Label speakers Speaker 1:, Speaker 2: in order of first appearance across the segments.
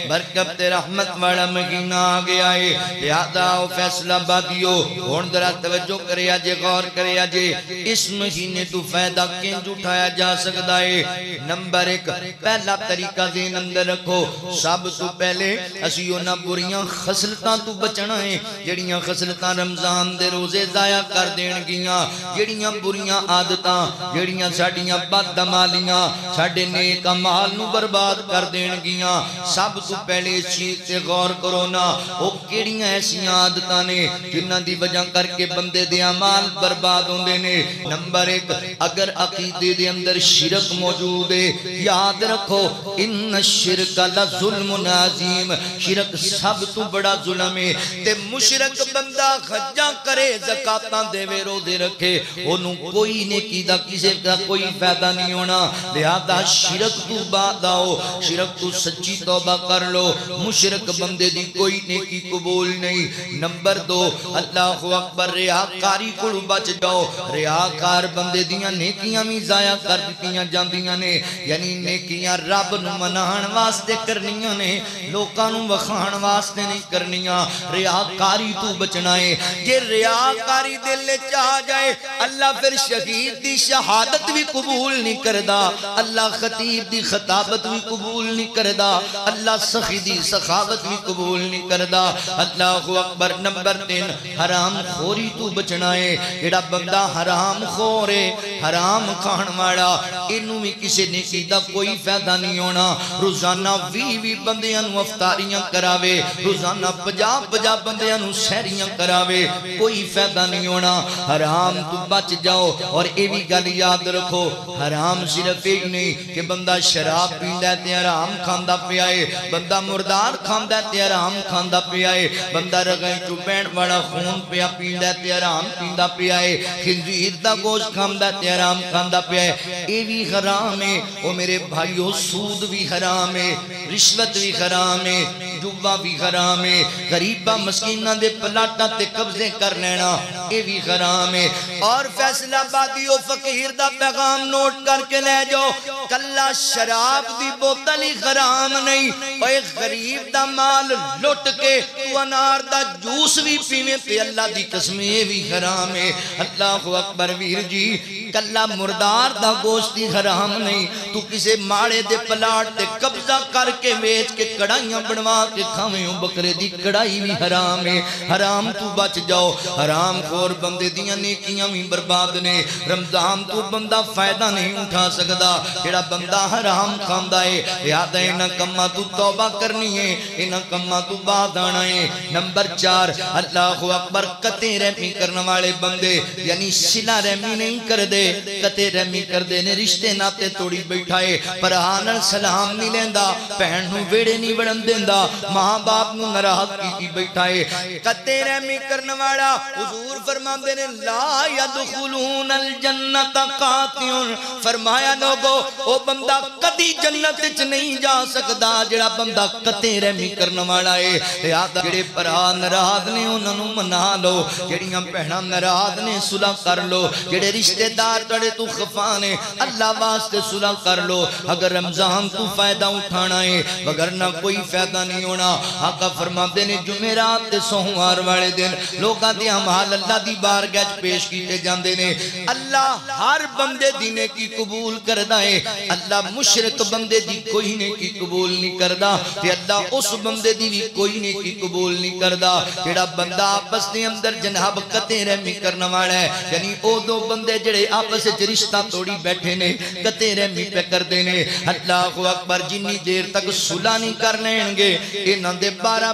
Speaker 1: برکت رحمت والا مہینہ آ گیا ہے لہذا او فیصلہ بادیو ہون ذرا توجہ کریا جے غور کریا جے اس مہینے تو فائدہ کنج اٹھایا جا سکتا ہے نمبر 1 پہلا طریقہ ذہن اندر رکھو سب تو پہلے اسی انہاں بریاں خصلتاں تو بچنا ہے جڑیاں خصلتاں رمضان دے روزے ضائع کر دین گیاں جڑیاں بریاں عادتاں جڑیاں ساڈیاں بد عمالیاں ساڈے نیک اعمال نو برباد کر دین گیاں سب تو پہلے اس چیز تے غور کرو نا او کیڑیاں ایسیاں عادتاں نے جنہاں دی وجہ کر کے بندے دے اعمال برباد ہوندے نے نمبر 1 اگر عقیدے دے اندر شرک موجود ہے یاد رکھو ان الشرک لظلم عظیم شرک سب تو بڑا ظلم ہے تے مشرک بندہ خرچہ کرے زکاتاں دے روزے رکھے اونوں کوئی نیکی دا کسے دا کوئی فائدہ نہیں ہونا لہذا شرک تو بعد آؤ شرک تو سچی توبہ کر لو مشرک بندے دی کوئی نیکی قبول نہیں نمبر 2 اللہ اکبر ریاکاری کو بچ جاؤ ریاکار بندے دیاں نیکیاں بھی ضائع کر دیتیاں جاندیاں نے یعنی نیکیاں رب نو منان واسطے کرنیاں نے لوکاں نو وکھان واسطے نہیں کرنیاں ریاکاری تو بچنا ہے یہ ریاکاری دل وچ آ جائے اللہ پھر شہید دی شہادت بھی قبول نہیں کردا اللہ خطیب دی خطابت بھی قبول نہیں کردا اللہ سخی دی سخاوت بھی قبول نہیں کردا اللہ اکبر نمبر 3 حرام خوری تو بچنا ہے جڑا بندہ حرام خور ہے حرام کھان والا اینوں بھی کسی نیکی دا کوئی فائدہ نہیں ہونا روزانہ 20 بندیاں نو افطاریاں کراوے روزانہ 50 بندیاں نو سحریاں کراوے کوئی فائدہ نہیں ہونا حرام تو بچ جاؤ اور اے بھی گل یاد رکھو حرام صرف ایک نہیں کہ بندہ شراب پیندا تے حرام کھاندا پیا ہے بندہ مردار کھاندا تے حرام کھاندا پیا ہے بندہ رگیں چوں بہن والا خون پیا پیندا تے حرام پیندا پیا ہے خنزیر دا گوشت کھاندا تے حرام کھاندا پیا ہے اے بھی حرام ہے او میرے بھائیو سود بھی حرام ہے رشوت بھی حرام ہے جوا بھی حرام ہے غریباں مسکیناں دے پلاٹاں تے قبضے کر لینا اے بھی حرام ہے اور فیصلہ بادیو فقیر دا پیغام نوٹ کر کے لے جاؤ کلا شراب دی بوتل ہی حرام نہیں اے غریب دا مال لٹ کے تو انار دا جوس بھی پیویں تے اللہ دی قسم یہ بھی حرام ہے اللہ اکبر ویر جی کلا مردار دا گوشت ہی حرام نہیں تو کسے ماڑے دے پلاٹ تے قبضہ کر کے ویچ کے کڑائیاں بنوا کے کھاویں بکرے دی کڑائی بھی حرام ہے حرام تو بچ جاؤ حرام خور بندے دیاں نیکیاں بھی برباد نے رمضان تو بندہ فائدہ نہیں اٹھا سکدا جڑا بندہ حرام کھاندا ہے یاد ہے انہاں کماں تو توبہ کرنی ہے انہاں کماں تو بعد آنا ہے نمبر 4 اللہ اکبر قطع رحمی کرنے والے بندے یعنی صلہ رحمی نہیں کر دے قطع رحمی کر دے نے رشتے ناتے توڑی بیٹھائے پر آنر سلام نہیں لیندہ پہن نو ویڑے نہیں بڑھن دیندہ ماں باپ نو نراحت کی بیٹھائے قطع رحمی کرنے والا حضور فرمان دینے لا یدخلون الجنت قاتیون فرمایا لوگو او بندہ کدی جنت چ نہیں جا سکدا جڑا بندہ قطع رحمی کرنے والا ہے یاد جڑے پرا ناراض نے انہاں نو منا لو جڑیاں بہناں ناراض نے صلح کر لو جڑے رشتہ دار تڑے تو خفا نے اللہ واسطے صلح کر لو اگر رمضان تو فائدہ اٹھانا ہے وگرنہ کوئی فائدہ نہیں ہونا آقا فرماتے نے جمعرات تے سوموار والے دن لوکاں دے اعمال اللہ دی بارگاہ وچ پیش کیتے جاندے نے اللہ ہر بندے دی نیکی قبول کردا ہے اللہ مشرک بندے دی کوئی نیکی قبول نہیں کردا تے اللہ اس بندے دی بھی کوئی نیکی قبول نہیں کردا جڑا بندہ آپس دے اندر جناب قطع رحمی کرنے والا ہے یعنی او دو بندے جڑے آپس وچ رشتہ توڑی بیٹھے نے قطع رحمی پہ کردے نے اللہ اکبر جنی دیر تک صلح نہیں کر لین گے انہاں دے 12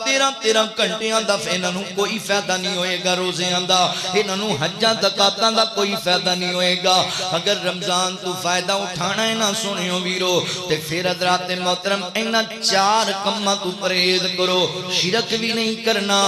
Speaker 1: 13 گھنٹیاں دا انہاں نوں کوئی فائدہ نہیں ہوئے گا روزیاں دا انہاں نوں حجاں زکاتاں دا کوئی فائدہ نہیں ہوئے گا اگر رمضان تو فائدہ اٹھانا ہے نا سنیو ویرو تے پھر حضرات محترم انہاں 4 کماں تو پرہیز کرو شرک بھی نہیں کرنا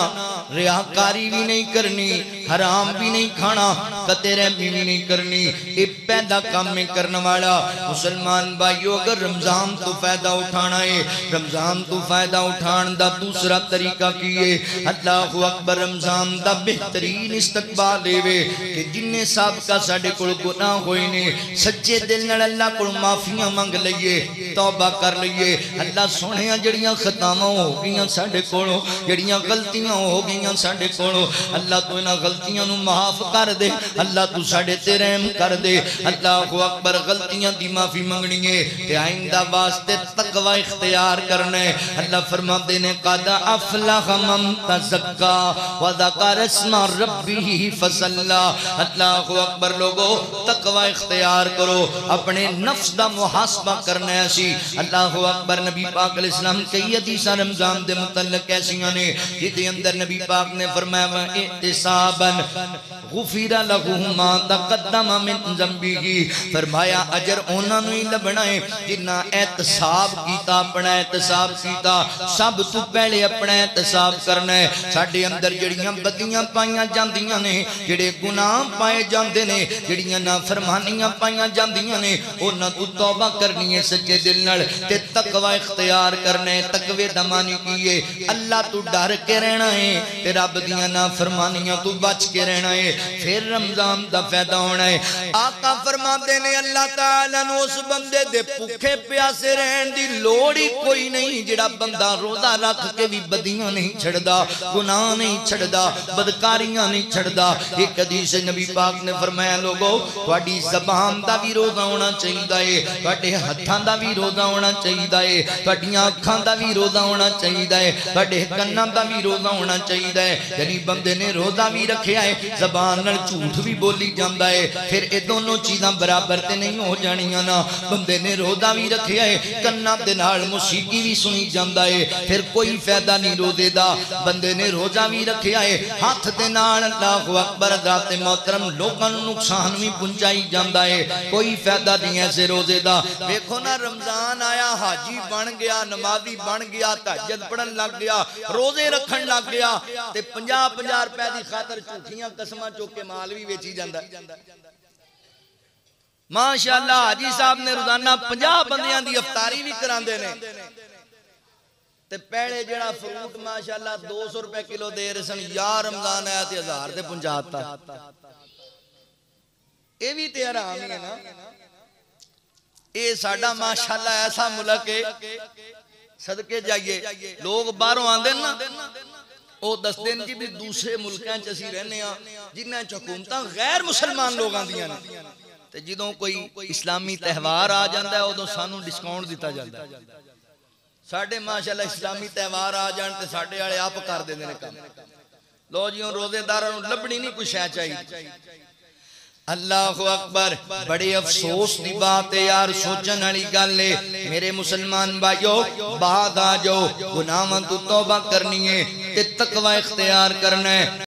Speaker 1: ریاکاری بھی نہیں کرنی حرام بھی نہیں کھانا قطع رحمی بھی نہیں کرنی یہ پیدا کام میں کرنے والا مسلمان بھائیو اگر رمضان تو فائدہ اٹھانا ہے رمضان تو فائدہ اٹھان دا دوسرا طریقہ کیے اللہ اکبر رمضان دا بہترین استقبال لے کہ جنہیں سابقہ ساڑھے کل گناہ ہوئی نے سچے دل نال اللہ کو معافیاں مانگ لئیے توبہ کر لئیے اللہ سونے جڑیاں خطامہ ہو گئیاں ساڑھے کولو جڑیاں غلطیاں ہو گئیاں ساڑھے کولو اللہ تو انہاں غلطیاں نو معاف کر دے اللہ تو ساڑھے تے رحم کر دے اللہ اکبر غلطیاں دی معافی منگنی ہے تے آئندہ واسطے تقوی اختیار کرنے اللہ فرما دینے قَدْ أَفْلَحَ مَن تَزَكَّىٰ وَذَكَرَ اسْمَ رَبِّهِ فَصَلَّىٰ اللہ اکبر لوگو تقوی اختیار کرو اپنے نفس دا محاسبہ کرنے ایسی اللہ اکبر نبی پاک علیہ السلام کئی حدیثاں رمضان دے متعلق ایسیاں نے جدے اندر نبی پاک نے فرمایا احتساباً غفر لَهُ مَا تَقَدَّمَ مِن ذَنبِهِ فرمایا اجر انہاں نو ہی لبنا ہے جنہ احتساب کیتا اپنا احتساب کیتا سب تو پہلے اپنا احتساب کرنا ہے ساڑھے اندر جڑیاں بدیاں پائیاں جاندیاں نے جڑے گناہ پائے جاندے نے جڑیاں نافرمانیاں پائیاں جاندیاں نے انہاں تو توبہ کرنی ہے سچے دل نال تے تقوی اختیار کرنے تقوی دمانی کیے اللہ تو ڈر کے رہنا ہے تے رب دیاں نافرمانیاں تو بچ کے رہنا ہے پھر رمضان دا فائدہ ہونا ہے آقا فرما دینے اللہ تعالیٰ نو اس بندے دے پکھے پیاسے رہن دی لوڑی کوئی نہیں جڑا بندہ روزہ رکھ کے بھی بدیاں نہیں چھڑدا گناہ نہیں چھڑدا بدکاریاں نہیں چھڑدا ایک حدیث نبی پاک نے فرمایا لوگو تھوڑی زبان دا بھی روزہ ہونا چاہیے تھوڑے ہتھاں دا بھی روزہ ہونا چاہیے تھوڑیاں اکھاں دا بھی روزہ ہونا چاہیے تھوڑے کناں دا بھی روزہ ہونا چاہیے یعنی بندے نے روزہ بھی رکھیا ہے زبان نال جھوٹ بھی بولی جاندا ہے پھر اے دونوں چیزاں برابر تے نہیں ہو جانیاں نا بندے نے روزہ بھی رکھیا ہے کناں دے نال موسیقی بھی سنی جاندا ہے پھر کوئی فائدہ نہیں روزے دا بندے نے روزہ بھی رکھیا ہے ہاتھ دے نال اللہ اکبر ذات محترم لوگاں نوں نقصان بھی پہنچائی جاندا ہے کوئی فائدہ نہیں ایسے روزے دا دیکھو نا رمضان آیا حاجی بن گیا نمازی بن گیا تہجد پڑھن لگ گیا روزے رکھن لگ گیا تے 50-50 روپے دی خاطر جھوٹیاں قسماں چوک کے مال بھی ویچی جاندا ماشاءاللہ حاجی صاحب نے روزانہ 50 بندیاں دی افطاری بھی کراندے نے تے پہلے جڑا فروٹ ماشاءاللہ 200 روپے کلو دے رسن یا رمضان آیا تے 1000 تے پہنچاتا اے بھی تے حرام ہی ہے نا اے ساڈا ماشاءاللہ ایسا ملک ہے صدقے جائیے لوگ باہروں آندے نا او دس دن جی بھی دوسرے ملکاں چسی رہنے ہاں جنہیں حکومتاں غیر مسلمان لوگ آندیاں نے تے جدوں کوئی اسلامی تہوار آ جاندا ہے ادوں سانوں ڈسکاؤنٹ دیتا جاندا ہے ساڈے ماشاءاللہ اسلامی تہوار آ جان تے ساڈے والے آپ کر دیندے نے کام لو جیوں روزے داراں نوں لبنی نہیں کوئی شے چاہیے اللہ اکبر بڑے افسوس دی بات ہے یار سوچن والی گل ہے میرے مسلمان بھائیو بعد آ جاؤ گناہاں تو توبہ کرنی ہے تے تقوی اختیار کرنا ہے